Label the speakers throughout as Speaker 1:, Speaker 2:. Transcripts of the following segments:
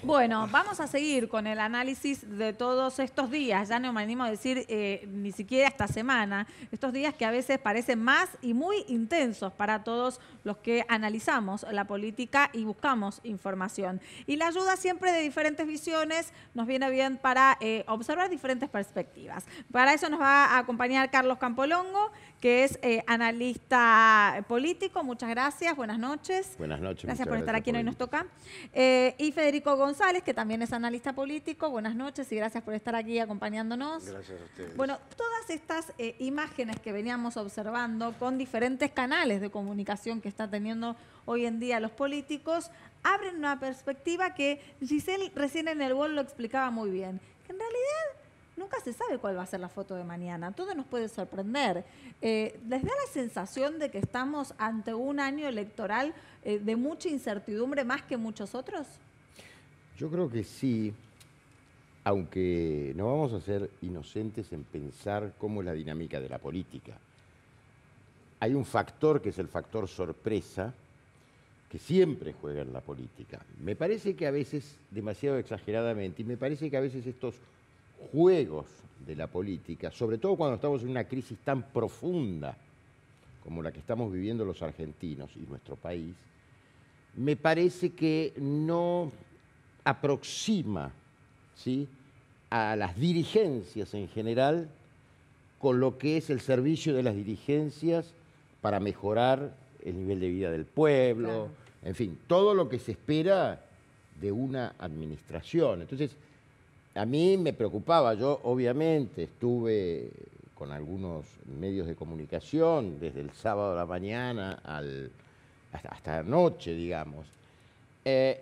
Speaker 1: Bueno, vamos a seguir con el análisis de todos estos días. Ya no me animo a decir ni siquiera esta semana. Estos días que a veces parecen más y muy intensos para todos los que analizamos la política y buscamos información. Y la ayuda siempre de diferentes visiones nos viene bien para observar diferentes perspectivas. Para eso nos va a acompañar Carlos Campolongo, que es analista político. Muchas gracias, buenas noches.
Speaker 2: Buenas noches.
Speaker 1: Gracias por estar aquí, hoy nos toca. Y Federico González, que también es analista político. Buenas noches y gracias por estar aquí acompañándonos.
Speaker 3: Gracias a ustedes.
Speaker 1: Bueno, todas estas imágenes que veníamos observando con diferentes canales de comunicación que están teniendo hoy en día los políticos, abren una perspectiva que Giselle recién en el gol lo explicaba muy bien. Que en realidad nunca se sabe cuál va a ser la foto de mañana. Todo nos puede sorprender. ¿Les da la sensación de que estamos ante un año electoral de mucha incertidumbre más que muchos otros?
Speaker 2: Yo creo que sí, aunque no vamos a ser inocentes en pensar cómo es la dinámica de la política. Hay un factor que es el factor sorpresa, que siempre juega en la política. Me parece que a veces, demasiado exageradamente, y me parece que a veces estos juegos de la política, sobre todo cuando estamos en una crisis tan profunda como la que estamos viviendo los argentinos y nuestro país, me parece que no aproxima, ¿sí?, a las dirigencias en general con lo que es el servicio de las dirigencias para mejorar el nivel de vida del pueblo, claro. En fin, todo lo que se espera de una administración. Entonces, a mí me preocupaba, yo obviamente estuve con algunos medios de comunicación desde el sábado a la mañana hasta anoche, digamos.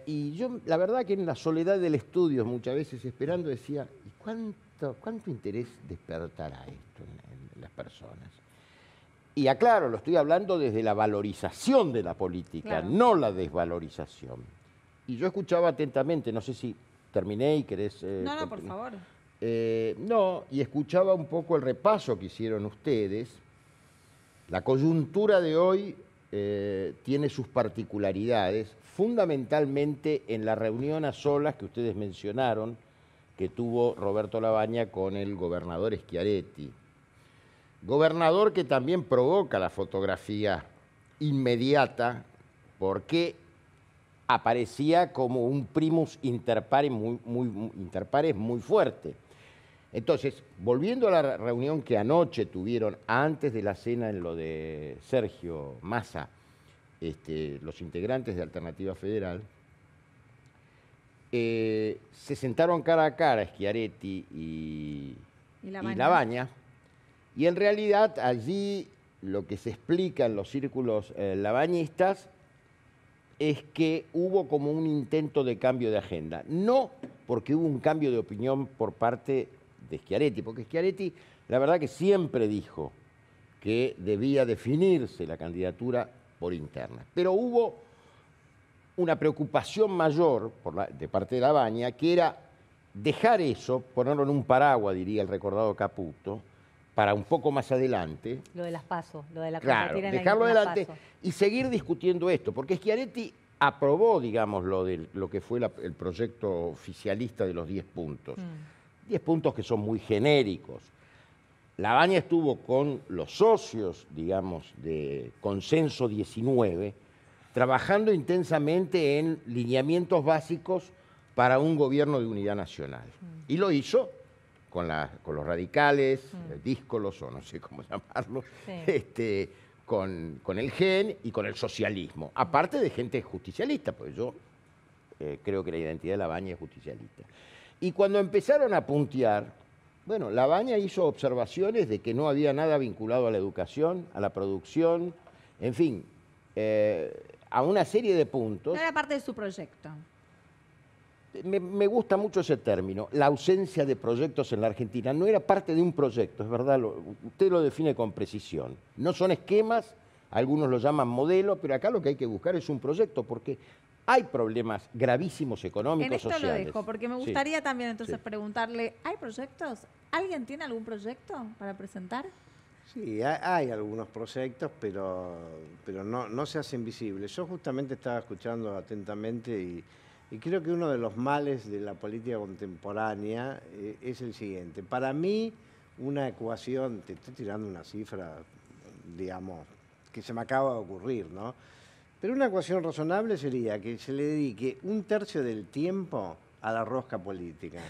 Speaker 2: Y yo, la verdad que en la soledad del estudio, muchas veces esperando, decía, ¿y cuánto interés despertará esto en las personas? Y aclaro, lo estoy hablando desde la valorización de la política, claro, no la desvalorización. Y yo escuchaba atentamente, no sé si terminé y querés...
Speaker 1: No, por favor.
Speaker 2: No, y escuchaba un poco el repaso que hicieron ustedes. La coyuntura de hoy tiene sus particularidades, fundamentalmente en la reunión a solas que ustedes mencionaron, que tuvo Roberto Lavagna con el gobernador Schiaretti. Gobernador que también provoca la fotografía inmediata porque aparecía como un primus inter pares muy fuerte. Entonces, volviendo a la reunión que anoche tuvieron antes de la cena en lo de Sergio Massa, los integrantes de Alternativa Federal, se sentaron cara a cara Schiaretti y Lavagna, y en realidad allí lo que se explica en los círculos lavañistas es que hubo como un intento de cambio de agenda. No porque hubo un cambio de opinión por parte de Schiaretti, porque Schiaretti la verdad que siempre dijo que debía definirse la candidatura por interna. Pero hubo una preocupación mayor de parte de Lavagna, que era dejar eso, ponerlo en un paraguas, diría el recordado Caputo, para un poco más adelante.
Speaker 4: Lo de las PASO, lo de la
Speaker 2: claro, dejarlo adelante y seguir discutiendo esto, porque Schiaretti aprobó, digamos, lo que fue el proyecto oficialista de los 10 puntos. 10 puntos que son muy genéricos. Lavagna estuvo con los socios, digamos, de Consenso 19, trabajando intensamente en lineamientos básicos para un gobierno de unidad nacional. Y lo hizo con los radicales, díscolos o no sé cómo llamarlos, sí, con el GEN y con el socialismo. Aparte de gente justicialista, porque yo creo que la identidad de Lavagna es justicialista. Y cuando empezaron a puntear, bueno, Lavagna hizo observaciones de que no había nada vinculado a la educación, a la producción, en fin, a una serie de puntos.
Speaker 1: No era parte de su proyecto.
Speaker 2: Me gusta mucho ese término, la ausencia de proyectos en la Argentina. No era parte de un proyecto, es verdad, usted lo define con precisión. No son esquemas, algunos lo llaman modelo, pero acá lo que hay que buscar es un proyecto, porque hay problemas gravísimos económicos,
Speaker 1: en esto
Speaker 2: sociales.
Speaker 1: Lo dejo, porque me gustaría también entonces preguntarle, ¿hay proyectos? ¿Alguien tiene algún proyecto para presentar?
Speaker 3: Sí, hay algunos proyectos, pero no se hacen visibles. Yo justamente estaba escuchando atentamente y Y creo que uno de los males de la política contemporánea es el siguiente. Para mí, una ecuación, te estoy tirando una cifra, digamos, que se me acaba de ocurrir, ¿no? Pero una ecuación razonable sería que se le dedique un tercio del tiempo a la rosca política,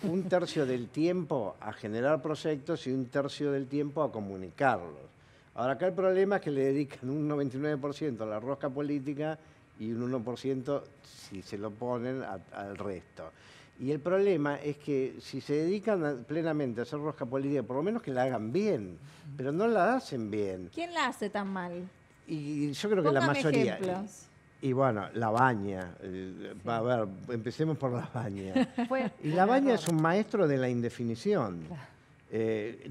Speaker 3: un tercio del tiempo a generar proyectos y un tercio del tiempo a comunicarlos. Ahora, acá el problema es que le dedican un 99% a la rosca política y un 1% si se lo ponen al resto. Y el problema es que si se dedican plenamente a hacer rosca política, por lo menos que la hagan bien, pero no la hacen bien.
Speaker 1: ¿Quién la hace tan mal?
Speaker 3: Y yo creo que la
Speaker 1: Póngame
Speaker 3: mayoría...
Speaker 1: ejemplos.
Speaker 3: Y bueno, Labaña, a ver, empecemos por Labaña. Y
Speaker 4: un
Speaker 3: Labaña
Speaker 4: error.
Speaker 3: es un maestro de la indefinición.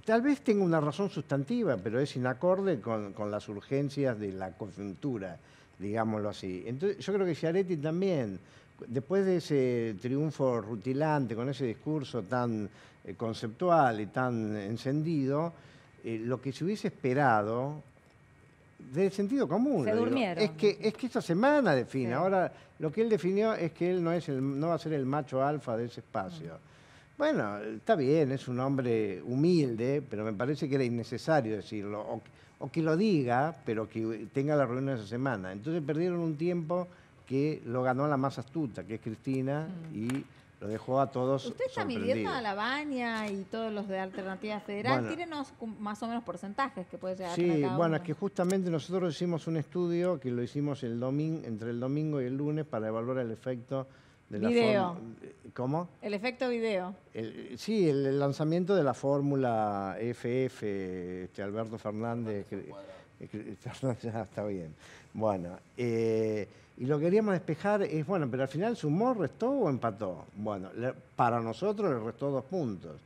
Speaker 3: Tal vez tenga una razón sustantiva, pero es inacorde con las urgencias de la coyuntura, digámoslo así. Entonces, yo creo que Schiaretti también, después de ese triunfo rutilante, con ese discurso tan conceptual y tan encendido, lo que se hubiese esperado del sentido común.
Speaker 4: Se
Speaker 3: lo digo,
Speaker 4: durmieron.
Speaker 3: es que esta semana define.
Speaker 4: Sí.
Speaker 3: Ahora, lo que él definió es que él no va a ser el macho alfa de ese espacio. Bueno, está bien, es un hombre humilde, pero me parece que era innecesario decirlo. O que lo diga, pero que tenga la reunión esa semana. Entonces perdieron un tiempo que lo ganó la más astuta, que es Cristina, y lo dejó a todos
Speaker 1: ¿Usted está midiendo
Speaker 3: sorprendidos.
Speaker 1: a La Baña y todos los de Alternativa Federal?
Speaker 3: Bueno.
Speaker 1: Tírenos más o menos porcentajes que puede llegar a
Speaker 3: Sí,
Speaker 1: tener cada
Speaker 3: bueno,
Speaker 1: uno.
Speaker 3: es que justamente nosotros hicimos un estudio que lo hicimos entre el domingo y el lunes para evaluar el efecto de la
Speaker 1: Video.
Speaker 3: ¿Cómo?
Speaker 1: El efecto video.
Speaker 3: Sí, el lanzamiento de la fórmula FF, Alberto Fernández. Ya está bien. Bueno, y lo que queríamos despejar es, bueno, pero al final ¿sumó, restó o empató? Bueno, para nosotros le restó 2 puntos.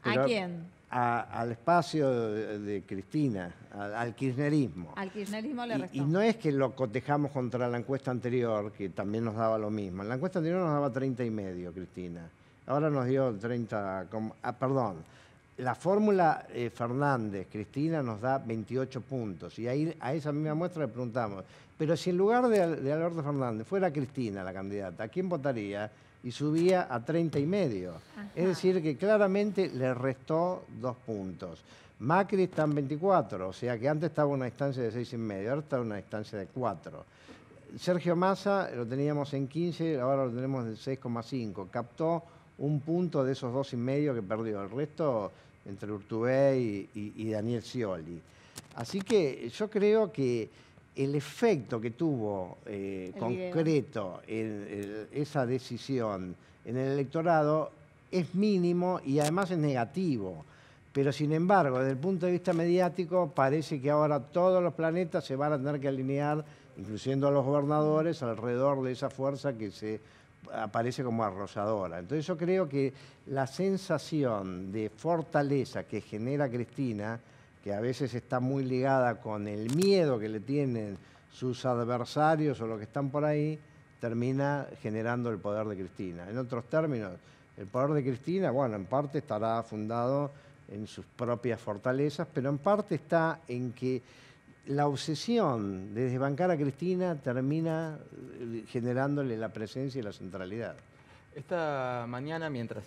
Speaker 1: ¿A
Speaker 3: Pero
Speaker 1: quién?
Speaker 3: al espacio de Cristina, al kirchnerismo.
Speaker 1: Al kirchnerismo le restó.
Speaker 3: Y no es que lo cotejamos contra la encuesta anterior, que también nos daba lo mismo. En la encuesta anterior nos daba 30,5, Cristina. Ahora nos dio 30, perdón. La fórmula Fernández-Cristina nos da 28 puntos. Y ahí a esa misma muestra le preguntamos, pero si en lugar de Alberto Fernández fuera Cristina la candidata, ¿a quién votaría? Y subía a 30,5. Es decir, que claramente le restó 2 puntos. Macri está en 24, o sea que antes estaba en una distancia de 6,5, ahora está en una distancia de 4. Sergio Massa lo teníamos en 15, ahora lo tenemos en 6,5. Captó un punto de esos 2,5 que perdió. El resto entre Urtubey y Daniel Scioli. Así que yo creo que el efecto que tuvo concreto en esa decisión en el electorado es mínimo y además es negativo. Pero sin embargo, desde el punto de vista mediático, parece que ahora todos los planetas se van a tener que alinear, incluyendo a los gobernadores, alrededor de esa fuerza que se aparece como arrolladora. Entonces yo creo que la sensación de fortaleza que genera Cristina, que a veces está muy ligada con el miedo que le tienen sus adversarios o los que están por ahí, termina generando el poder de Cristina. En otros términos, el poder de Cristina, bueno, en parte estará fundado en sus propias fortalezas, pero en parte está en que la obsesión de desbancar a Cristina termina generándole la presencia y la centralidad.
Speaker 5: Esta mañana, mientras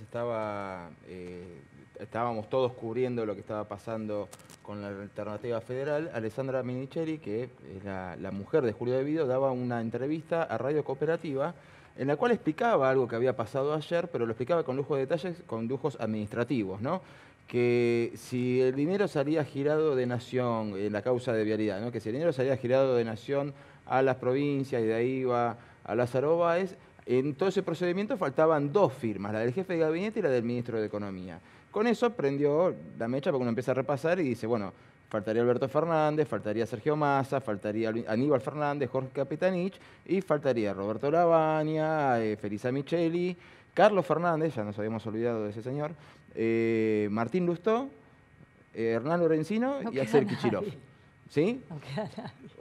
Speaker 5: estábamos todos cubriendo lo que estaba pasando con la Alternativa Federal, Alessandra Minicheri, que es la mujer de Julio De Vido, daba una entrevista a Radio Cooperativa en la cual explicaba algo que había pasado ayer, pero lo explicaba con lujo de detalles, con lujos administrativos, ¿no? Que si el dinero salía girado de nación, en la causa de vialidad, ¿no? Que si el dinero salía girado de nación a las provincias y de ahí iba a Lázaro Báez, en todo ese procedimiento faltaban 2 firmas, la del jefe de gabinete y la del ministro de Economía. Con eso prendió la mecha porque uno empieza a repasar y dice, bueno, faltaría Alberto Fernández, faltaría Sergio Massa, faltaría Aníbal Fernández, Jorge Capitanich y faltaría Roberto Labaña, Felisa Micheli, Carlos Fernández, ya nos habíamos olvidado de ese señor, Martín Lustó, Hernán Lorenzino y Axel Kicillof. ¿Sí?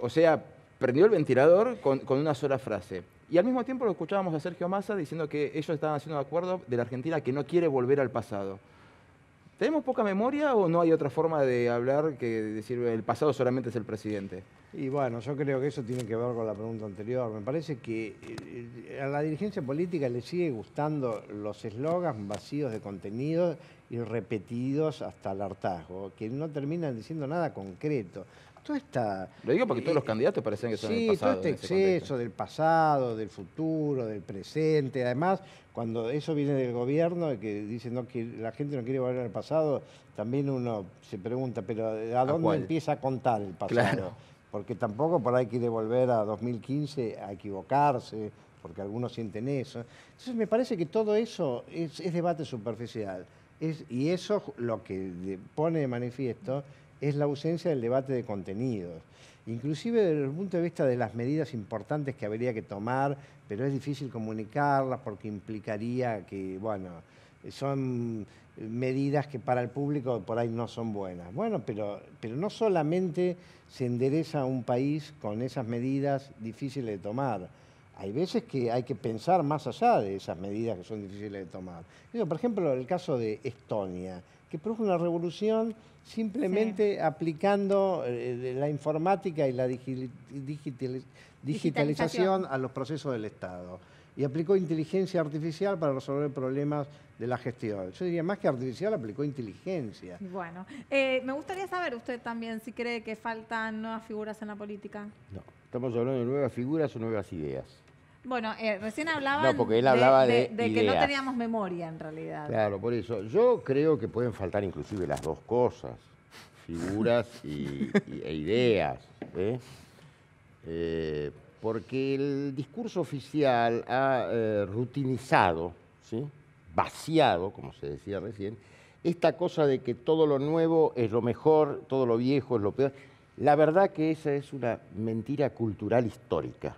Speaker 5: O sea, prendió el ventilador con una sola frase. Y al mismo tiempo lo escuchábamos a Sergio Massa diciendo que ellos estaban haciendo un acuerdo de la Argentina que no quiere volver al pasado. ¿Tenemos poca memoria o no hay otra forma de hablar que decir el pasado solamente es el presidente?
Speaker 3: Y bueno, yo creo que eso tiene que ver con la pregunta anterior. Me parece que a la dirigencia política le sigue gustando los eslogans vacíos de contenido y repetidos hasta el hartazgo, que no terminan diciendo nada concreto. Toda esta,
Speaker 5: Lo digo porque todos los candidatos parecen que son
Speaker 3: sí,
Speaker 5: del pasado.
Speaker 3: todo este
Speaker 5: en ese
Speaker 3: exceso
Speaker 5: contexto.
Speaker 3: del pasado, del futuro, del presente. Además, cuando eso viene del gobierno, que dicen no, que la gente no quiere volver al pasado, también uno se pregunta, pero ¿a dónde
Speaker 5: cuál?
Speaker 3: empieza a contar el pasado?
Speaker 5: Claro.
Speaker 3: Porque tampoco por ahí quiere volver a 2015 a equivocarse, porque algunos sienten eso. Entonces me parece que todo eso es debate superficial. Y eso lo que pone de manifiesto es la ausencia del debate de contenidos. Inclusive desde el punto de vista de las medidas importantes que habría que tomar, pero es difícil comunicarlas porque implicaría que, bueno, son medidas que para el público por ahí no son buenas. Bueno, pero no solamente se endereza un país con esas medidas difíciles de tomar. Hay veces que hay que pensar más allá de esas medidas que son difíciles de tomar. Por ejemplo, el caso de Estonia, que produjo una revolución simplemente aplicando la informática y la digitalización a los procesos del Estado. Y aplicó inteligencia artificial para resolver problemas de la gestión. Yo diría, más que artificial, aplicó inteligencia.
Speaker 1: Bueno, me gustaría saber usted también si cree que faltan nuevas figuras en la política.
Speaker 2: No, estamos hablando de nuevas figuras o nuevas ideas.
Speaker 1: Bueno, recién hablaban
Speaker 2: No, porque él hablaba de
Speaker 1: que no
Speaker 2: ideas.
Speaker 1: teníamos memoria en realidad.
Speaker 2: Claro, por eso. Yo creo que pueden faltar inclusive las dos cosas, figuras e ideas. Porque el discurso oficial ha rutinizado, ¿sí? Vaciado, como se decía recién, esta cosa de que todo lo nuevo es lo mejor, todo lo viejo es lo peor. La verdad que esa es una mentira cultural histórica.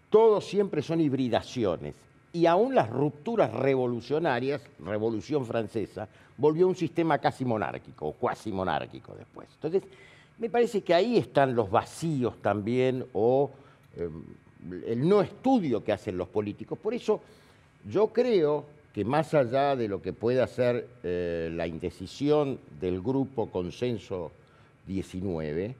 Speaker 2: Todos siempre son hibridaciones. Y aún las rupturas revolucionarias, Revolución Francesa, volvió a un sistema casi monárquico o cuasi monárquico después. Entonces, me parece que ahí están los vacíos también o el no estudio que hacen los políticos. Por eso yo creo que más allá de lo que pueda ser la indecisión del grupo Consenso 19,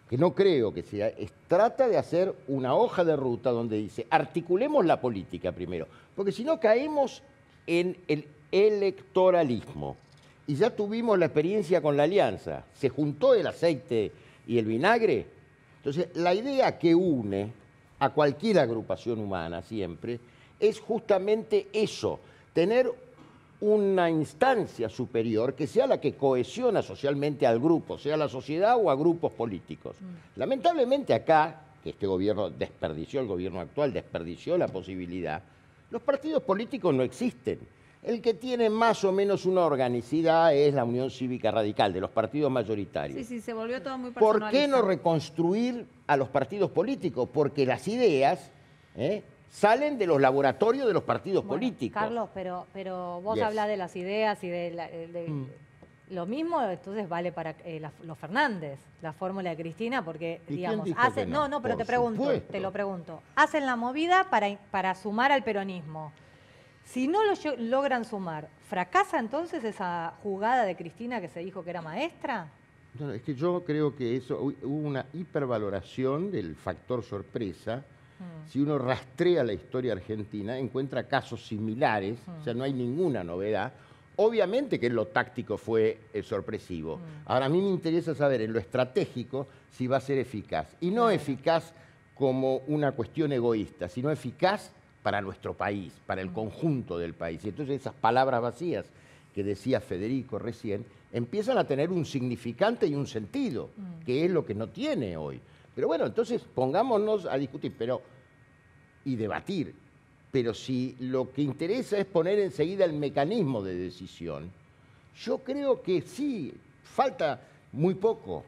Speaker 2: que no creo que sea, trata de hacer una hoja de ruta donde dice, articulemos la política primero, porque si no caemos en el electoralismo. Y ya tuvimos la experiencia con la alianza, se juntó el aceite y el vinagre. Entonces, la idea que une a cualquier agrupación humana siempre es justamente eso, tener una instancia superior que sea la que cohesiona socialmente al grupo, sea la sociedad o a grupos políticos. Lamentablemente acá, que este gobierno desperdició, el gobierno actual desperdició la posibilidad, los partidos políticos no existen. El que tiene más o menos una organicidad es la Unión Cívica Radical, de los partidos mayoritarios.
Speaker 1: Sí, sí, se volvió todo muy
Speaker 2: ¿Por
Speaker 1: personalista.
Speaker 2: qué no reconstruir a los partidos políticos? Porque las ideas salen de los laboratorios de los partidos políticos.
Speaker 4: Carlos, pero vos
Speaker 2: Yes.
Speaker 4: hablás de las ideas y de lo mismo, entonces vale para los Fernández, la fórmula de Cristina, porque,
Speaker 2: ¿Y
Speaker 4: digamos,
Speaker 2: quién dijo que
Speaker 4: hacen,
Speaker 2: no?
Speaker 4: no, pero
Speaker 2: Por
Speaker 4: te lo pregunto, hacen la movida para sumar al peronismo. Si no logran sumar, ¿fracasa entonces esa jugada de Cristina que se dijo que era maestra?
Speaker 2: No, es que yo creo que eso hubo una hipervaloración del factor sorpresa. Si uno rastrea la historia argentina, encuentra casos similares, o sea, no hay ninguna novedad. Obviamente que en lo táctico fue sorpresivo. Ahora, a mí me interesa saber en lo estratégico si va a ser eficaz. Y no eficaz como una cuestión egoísta, sino eficaz para nuestro país, para el conjunto del país. Y entonces esas palabras vacías que decía Federico recién, empiezan a tener un significante y un sentido, que es lo que no tiene hoy. Pero bueno, entonces pongámonos a discutir y debatir. Pero si lo que interesa es poner enseguida el mecanismo de decisión, yo creo que sí, falta muy poco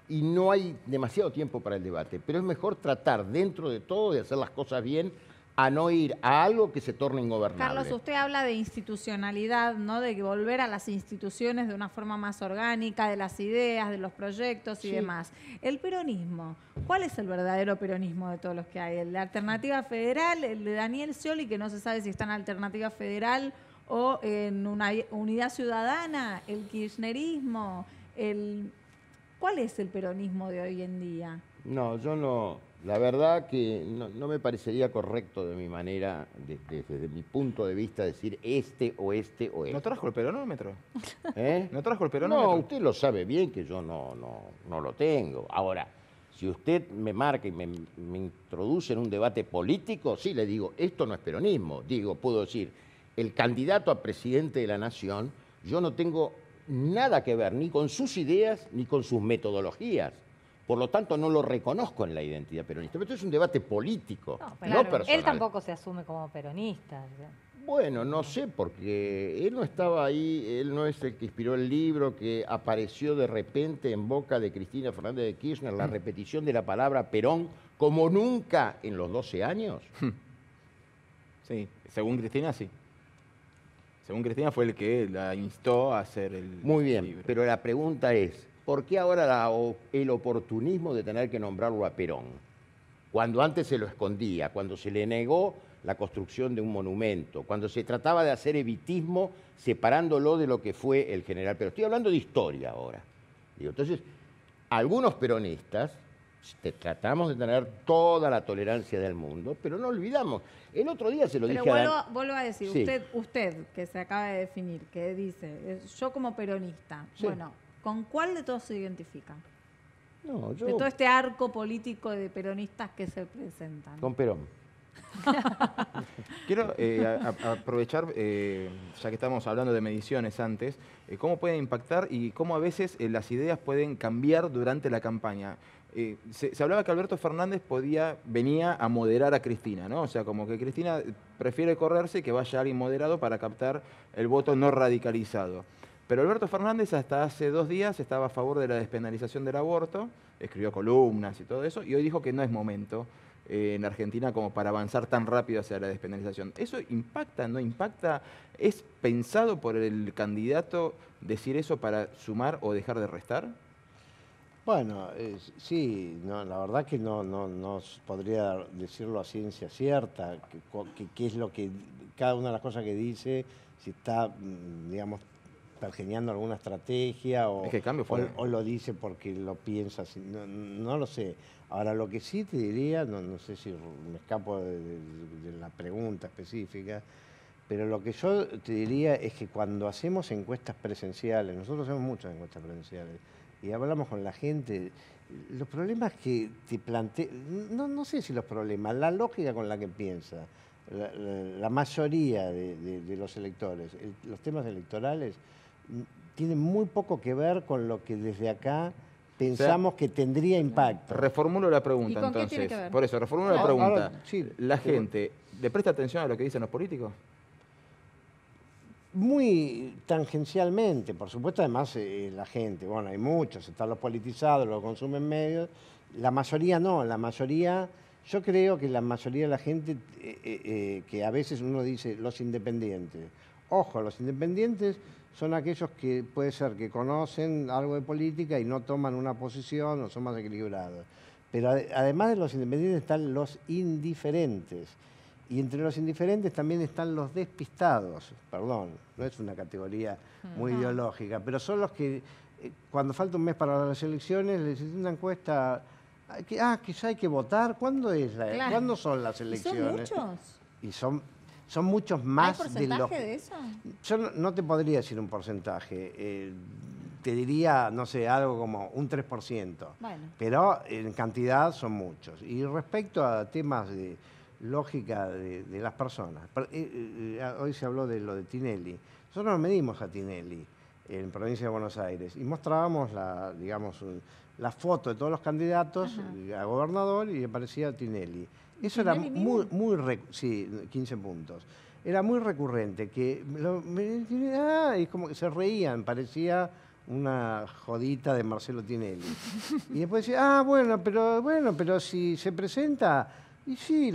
Speaker 2: y no hay demasiado tiempo para el debate. Pero es mejor tratar dentro de todo de hacer las cosas bien a no ir a algo que se torne ingobernable.
Speaker 1: Carlos, usted habla de institucionalidad, ¿no? De que volver a las instituciones de una forma más orgánica, de las ideas, de los proyectos y demás. El peronismo, ¿cuál es el verdadero peronismo de todos los que hay? ¿El de Alternativa Federal, el de Daniel Scioli, que no se sabe si está en Alternativa Federal o en una Unidad Ciudadana, el kirchnerismo, ¿Cuál es el peronismo de hoy en día?
Speaker 2: No, yo no, la verdad que no me parecería correcto de mi manera, desde mi punto de vista, decir este o este o este.
Speaker 5: ¿No trajo el peronómetro?
Speaker 2: ¿Eh?
Speaker 5: ¿No trajo el peronómetro?
Speaker 2: No, usted lo sabe bien que yo no lo tengo. Ahora, si usted me marca y me introduce en un debate político, sí le digo, esto no es peronismo. Digo, puedo decir, el candidato a presidente de la nación, yo no tengo nada que ver ni con sus ideas ni con sus metodologías. Por lo tanto, no lo reconozco en la identidad peronista. Pero esto es un debate político,
Speaker 4: No,
Speaker 2: no,
Speaker 4: pero
Speaker 2: personal.
Speaker 4: él tampoco se asume como peronista.
Speaker 2: Bueno, no sé, porque él no estaba ahí, él no es el que inspiró el libro que apareció de repente en boca de Cristina Fernández de Kirchner, la repetición de la palabra Perón como nunca en los 12 años.
Speaker 5: Sí, según Cristina, sí. Según Cristina fue el que la instó a hacer el
Speaker 2: Muy bien,
Speaker 5: libro.
Speaker 2: pero la pregunta es, ¿por qué ahora el oportunismo de tener que nombrarlo a Perón? Cuando antes se lo escondía, cuando se le negó la construcción de un monumento, cuando se trataba de hacer evitismo separándolo de lo que fue el general Perón. Estoy hablando de historia ahora. Digo, entonces, algunos peronistas tratamos de tener toda la tolerancia del mundo, pero no olvidamos. El otro día se lo
Speaker 1: Pero
Speaker 2: dije a
Speaker 1: vuelvo a decir,
Speaker 2: Sí.
Speaker 1: usted que se acaba de definir, que dice, yo como peronista,
Speaker 2: Sí.
Speaker 1: bueno, ¿con cuál de todos se identifica?
Speaker 2: No, yo
Speaker 1: De todo este arco político de peronistas que se presentan.
Speaker 2: con Perón.
Speaker 5: Quiero aprovechar, ya que estamos hablando de mediciones antes, cómo pueden impactar y cómo a veces las ideas pueden cambiar durante la campaña. Se hablaba que Alberto Fernández venía a moderar a Cristina, ¿no? O sea, como que Cristina prefiere correrse y que vaya alguien moderado para captar el voto no radicalizado. Pero Alberto Fernández hasta hace 2 días estaba a favor de la despenalización del aborto, escribió columnas y todo eso, y hoy dijo que no es momento en Argentina como para avanzar tan rápido hacia la despenalización. ¿Eso impacta, no impacta? ¿Es pensado por el candidato decir eso para sumar o dejar de restar?
Speaker 3: Bueno, sí, no, la verdad que no podría decirlo a ciencia cierta, qué es lo que, cada una de las cosas que dice, si está, digamos, pergeñando alguna estrategia
Speaker 5: Es que el cambio fue-
Speaker 3: o lo dice porque lo piensa, no lo sé. Ahora, lo que sí te diría, no sé si me escapo de la pregunta específica, pero lo que yo te diría es que cuando hacemos encuestas presenciales, nosotros hacemos muchas encuestas presenciales, y hablamos con la gente, los problemas que te plantea, no sé si los problemas, la lógica con la que piensa la mayoría de los electores, los temas electorales, tienen muy poco que ver con lo que desde acá pensamos que tendría impacto.
Speaker 5: Reformulo la pregunta
Speaker 1: ¿Y con qué
Speaker 5: entonces.
Speaker 1: tiene que ver?
Speaker 5: Por eso, reformulo la
Speaker 3: Ahora,
Speaker 5: pregunta.
Speaker 3: sí,
Speaker 5: ¿La
Speaker 3: sí,
Speaker 5: gente le presta atención a lo que dicen los políticos?
Speaker 3: Muy tangencialmente, por supuesto, además la gente, bueno, hay muchos, están los politizados, los consumen medios, la mayoría no, la mayoría, yo creo que la mayoría de la gente, que a veces uno dice los independientes, ojo, los independientes son aquellos que puede ser que conocen algo de política y no toman una posición o son más equilibrados, pero además de los independientes están los indiferentes. Y entre los indiferentes también están los despistados, perdón, no es una categoría muy ideológica, pero son los que cuando falta un mes para las elecciones les dicen una encuesta, que ya hay que votar, ¿cuándo
Speaker 1: Claro.
Speaker 3: ¿cuándo son las
Speaker 1: ¿Y
Speaker 3: elecciones?
Speaker 1: son muchos?
Speaker 3: Y son muchos más
Speaker 1: ¿Hay
Speaker 3: de los...
Speaker 1: porcentaje de eso?
Speaker 3: Yo no te podría decir un porcentaje, te diría, no sé, algo como un 3%,
Speaker 1: Bueno.
Speaker 3: pero en cantidad son muchos. Y respecto a temas de lógica de las personas. Hoy se habló de lo de Tinelli. Nosotros nos medimos a Tinelli en provincia de Buenos Aires y mostrábamos la foto de todos los candidatos a gobernador y aparecía Tinelli. Eso era
Speaker 1: ¿Tinelli mismo?
Speaker 3: sí, 15 puntos. Era muy recurrente que y como que se reían, parecía una jodita de Marcelo Tinelli. Y después decía, bueno, pero si se presenta. Y sí,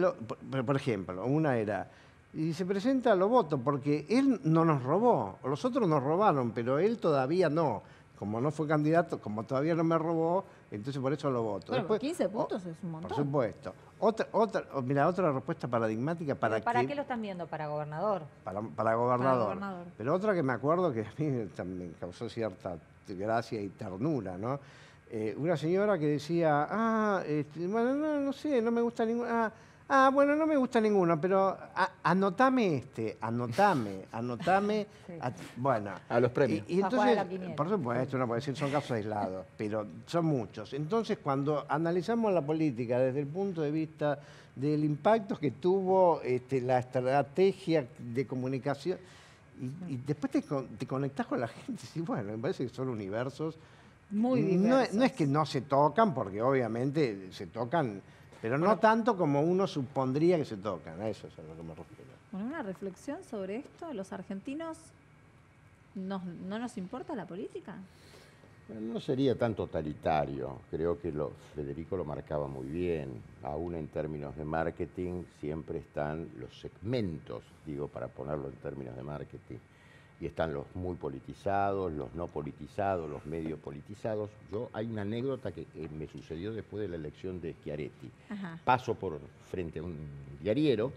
Speaker 3: por ejemplo, una era, y se presenta, lo voto, porque él no nos robó, los otros nos robaron, pero él todavía no. Como no fue candidato, como todavía no me robó, entonces por eso lo voto.
Speaker 1: Bueno,
Speaker 3: Después,
Speaker 1: 15 puntos es un montón.
Speaker 3: Por supuesto. Otra respuesta paradigmática
Speaker 4: ¿Para qué lo están viendo? ¿Para gobernador?
Speaker 3: para gobernador.
Speaker 1: gobernador.
Speaker 3: Pero otra que me acuerdo que a mí también causó cierta gracia y ternura, ¿no? una señora que decía, bueno, no sé, no me gusta ninguna. Bueno, no me gusta ninguno, pero anotame anotame.
Speaker 4: Sí.
Speaker 3: Bueno.
Speaker 5: A los premios.
Speaker 3: Y
Speaker 4: Pa' jugar a
Speaker 3: entonces,
Speaker 4: la quiniela.
Speaker 3: por supuesto, no puede decir, son casos aislados, pero son muchos. Entonces, cuando analizamos la política desde el punto de vista del impacto que tuvo la estrategia de comunicación, y después te conectás con la gente, y bueno, me parece que son universos.
Speaker 1: Muy
Speaker 3: No,
Speaker 1: diversos.
Speaker 3: no es que no se tocan, porque obviamente se tocan, pero no tanto como uno supondría que se tocan. A eso es a lo que me refiero.
Speaker 1: Bueno, una reflexión sobre esto. ¿Los argentinos no nos importa la política?
Speaker 2: Bueno, no sería tan totalitario. Creo que Federico lo marcaba muy bien. Aún en términos de marketing siempre están los segmentos, digo, para ponerlo en términos de marketing. Y están los muy politizados, los no politizados, los medio politizados. Hay una anécdota que me sucedió después de la elección de Schiaretti.
Speaker 1: Ajá.
Speaker 2: Paso por frente a un diariero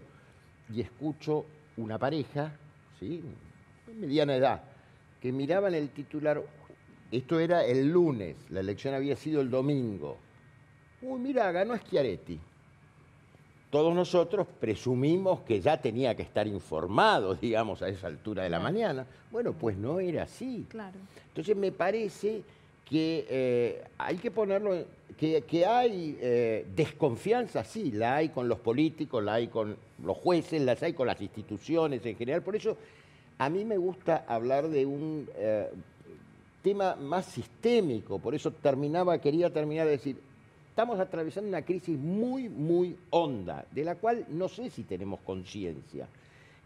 Speaker 2: y escucho una pareja, ¿sí?, de mediana edad, que miraban el titular. Esto era el lunes, la elección había sido el domingo. Uy, mira, ganó Schiaretti. Todos nosotros presumimos que ya tenía que estar informado, digamos, a esa altura de la mañana. Bueno, pues no era así.
Speaker 1: Claro.
Speaker 2: Entonces me parece que hay que ponerlo, que hay desconfianza, sí, la hay con los políticos, la hay con los jueces, las hay con las instituciones en general. Por eso a mí me gusta hablar de un tema más sistémico. Por eso quería terminar de decir, estamos atravesando una crisis muy, muy honda, de la cual no sé si tenemos conciencia,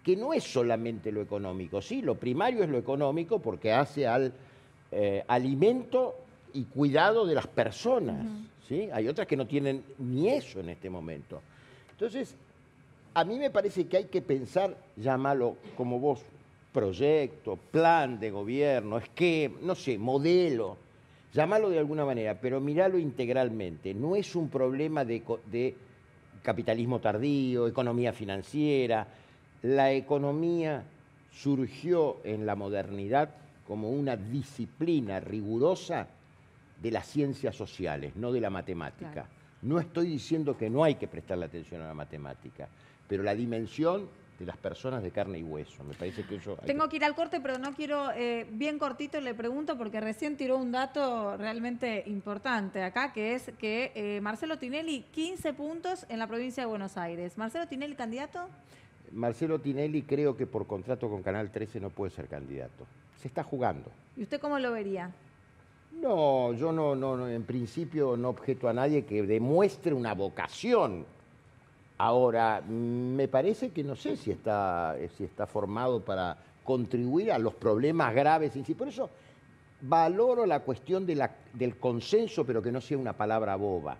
Speaker 2: que no es solamente lo económico. Sí, lo primario es lo económico porque hace al alimento y cuidado de las personas. ¿Sí? Hay otras que no tienen ni eso en este momento. Entonces, a mí me parece que hay que pensar, llámalo como vos, proyecto, plan de gobierno, esquema, no sé, modelo, llámalo de alguna manera, pero míralo integralmente. No es un problema de capitalismo tardío, economía financiera. La economía surgió en la modernidad como una disciplina rigurosa de las ciencias sociales, no de la matemática.
Speaker 1: Claro.
Speaker 2: No estoy diciendo que no hay que prestarle atención a la matemática, pero la dimensión de las personas de carne y hueso. Me parece que eso...
Speaker 1: Tengo que ir al corte, pero no quiero, bien cortito le pregunto, porque recién tiró un dato realmente importante acá, que es que Marcelo Tinelli, 15 puntos en la provincia de Buenos Aires. ¿Marcelo Tinelli candidato?
Speaker 2: Marcelo Tinelli creo que por contrato con Canal 13 no puede ser candidato. Se está jugando.
Speaker 1: ¿Y usted cómo lo vería?
Speaker 2: No, yo no, en principio no objeto a nadie que demuestre una vocación. Ahora, me parece que no sé si está formado para contribuir a los problemas graves en sí. Por eso valoro la cuestión del consenso, pero que no sea una palabra boba.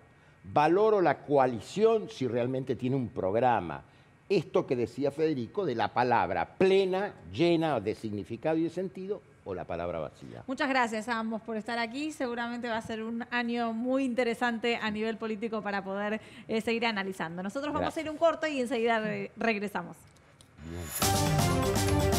Speaker 2: Valoro la coalición si realmente tiene un programa. Esto que decía Federico de la palabra plena, llena de significado y de sentido, o la palabra vacía.
Speaker 1: Muchas gracias a ambos por estar aquí. Seguramente va a ser un año muy interesante a nivel político para poder seguir analizando. Nosotros vamos a ir a un corte y enseguida regresamos.
Speaker 2: Bien.